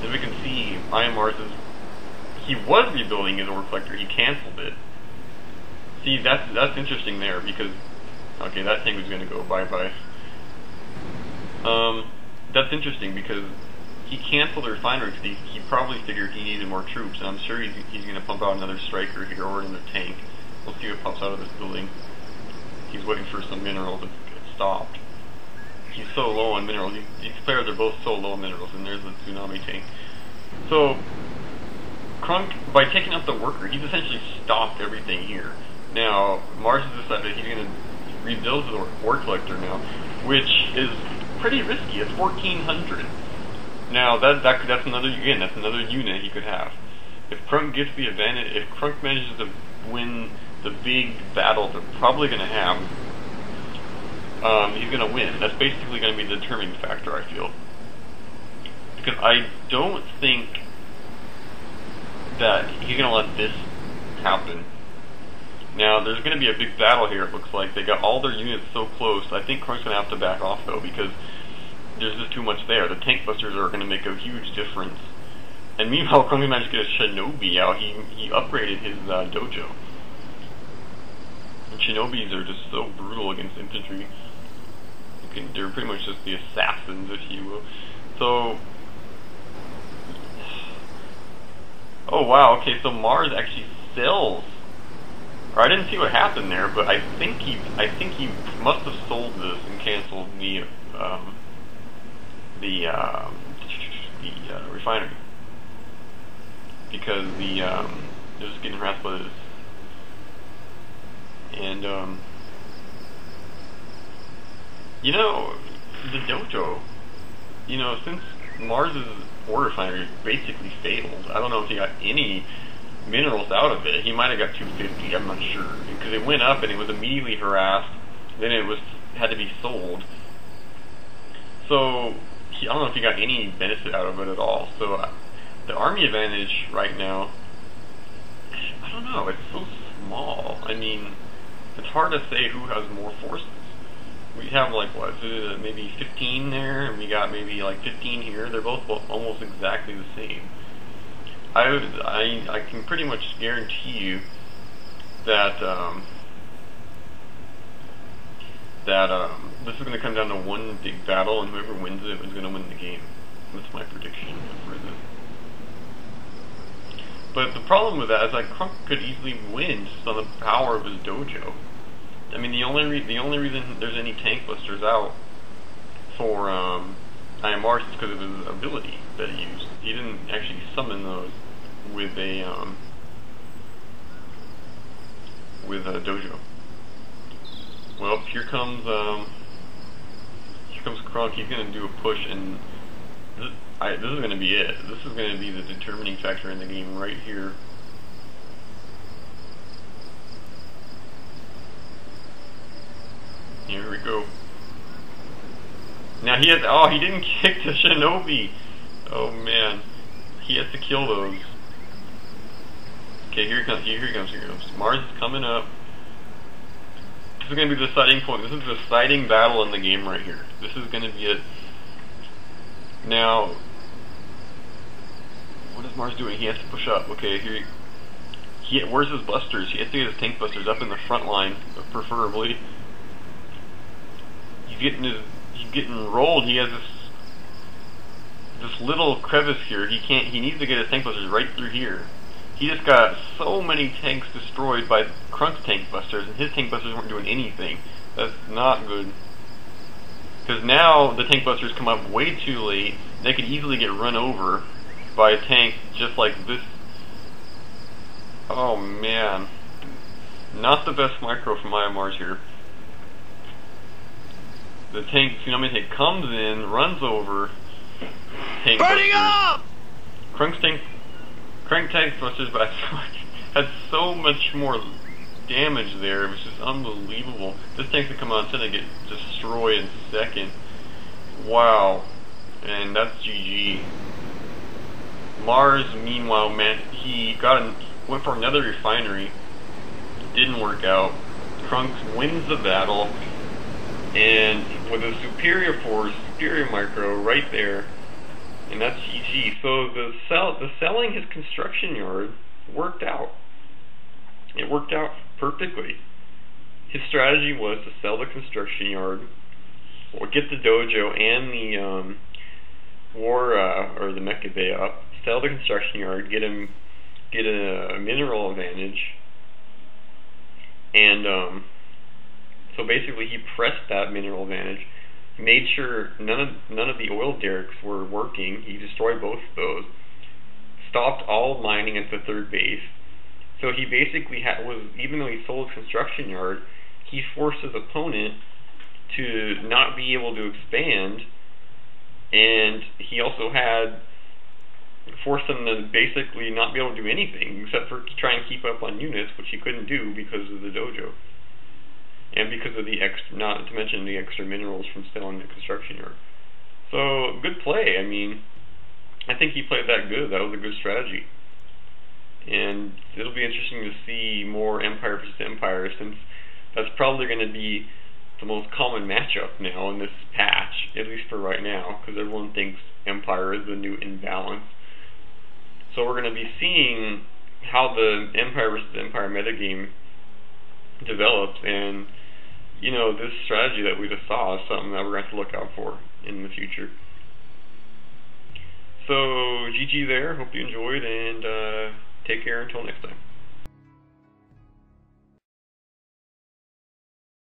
as we can see, IamMars he was rebuilding his ore collector, he cancelled it. See, that's interesting there, because, okay, that tank was going to go bye-bye. That's interesting, because he cancelled the refinery because he probably figured he needed more troops, and I'm sure he's going to pump out another striker here, or another tank. We'll see what pops out of this building. He's waiting for some mineral to get stopped. He's so low on minerals. These players are both so low on minerals, and there's the tsunami tank. So, Crunk, by taking out the worker, he's essentially stopped everything here. Now, Mars has decided he's going to rebuild the ore collector now, which is pretty risky. It's 1,400. Now, that's another unit he could have. If Crunk gets the advantage, if Crunk manages to win the big battle they're probably going to have, he's going to win. That's basically going to be the determining factor, I feel. Because I don't think that he's going to let this happen. Now, there's going to be a big battle here, it looks like. They got all their units so close. I think Crunk's going to have to back off, though, because there's just too much there. The tank busters are going to make a huge difference. And meanwhile, Crunk managed to get a Shinobi out. He upgraded his dojo. And Shinobis are just so brutal against infantry. They're pretty much just the assassins, if you will. So, oh wow, okay, so Mars actually sells. Or I didn't see what happened there, but I think he must have sold this and canceled the refinery, because they're just getting harassed by this. And you know, the dojo, you know, since Mars's ore refinery basically failed, I don't know if he got any minerals out of it. He might have got 250, I'm not sure, because it went up and it was immediately harassed. Then it had to be sold. So I don't know if he got any benefit out of it at all. So the army advantage right now, I don't know. It's so small. I mean, it's hard to say who has more forces. We have like what, maybe 15 there, and we got maybe like 15 here. They're both almost exactly the same. I can pretty much guarantee you that this is going to come down to one big battle, and whoever wins it is going to win the game. That's my prediction for this. But the problem with that is like Crunk could easily win just on the power of his dojo. I mean, the only reason there's any tank busters out for IamMars is because of his ability that he used. He didn't actually summon those with a dojo. Well, here comes Crunk. He's going to do a push, and this is going to be it. This is going to be the determining factor in the game right here. Here we go. Now he didn't kick the Shinobi. Oh man, he has to kill those. Okay, here he comes. Here he comes. Mars is coming up. This is going to be the deciding point. This is the deciding battle in the game right here. This is going to be it. Now, what is Mars doing? He has to push up. Okay, where's his busters? He has to get his tank busters up in the front line, preferably. He's getting rolled. He has this little crevice here. He needs to get his tank busters right through here. He just got so many tanks destroyed by Crunk's tank busters, and his tank busters weren't doing anything. That's not good. Because now the tank busters come up way too late. They could easily get run over by a tank just like this. Oh man. Not the best micro from IamMars here. The tsunami tank comes in, runs over tank Burning busters. up! Crunk tank busters, but had so much more damage there. It was just unbelievable. This tank's gonna come out and get destroyed in a second. Wow. And that's GG. Mars, meanwhile, man, he went for another refinery. Didn't work out. Crunk wins the battle, and with a superior force, superior micro right there, And that's GG. So the selling his construction yard worked out. It worked out perfectly. His strategy was to sell the construction yard, or get the dojo and the or the Mecha Bay up, sell the construction yard, get a mineral advantage, and so basically he pressed that mineral advantage. He made sure none of the oil derricks were working. He destroyed both of those. Stopped all mining at the third base. So he basically even though he sold his construction yard, he forced his opponent to not be able to expand, and he also had forced them to basically not be able to do anything except for to try and keep up on units, which he couldn't do because of the dojo. And because of the not to mention the extra minerals from selling the construction yard. So, good play. I mean, I think he played that good. That was a good strategy. And it'll be interesting to see more Empire versus Empire, since that's probably going to be the most common matchup now in this patch, at least for right now, because everyone thinks Empire is the new imbalance. So we're going to be seeing how the Empire versus Empire metagame develops, and you know, this strategy that we just saw is something that we're going to have to look out for in the future. So, GG there. Hope you enjoyed, and take care until next time.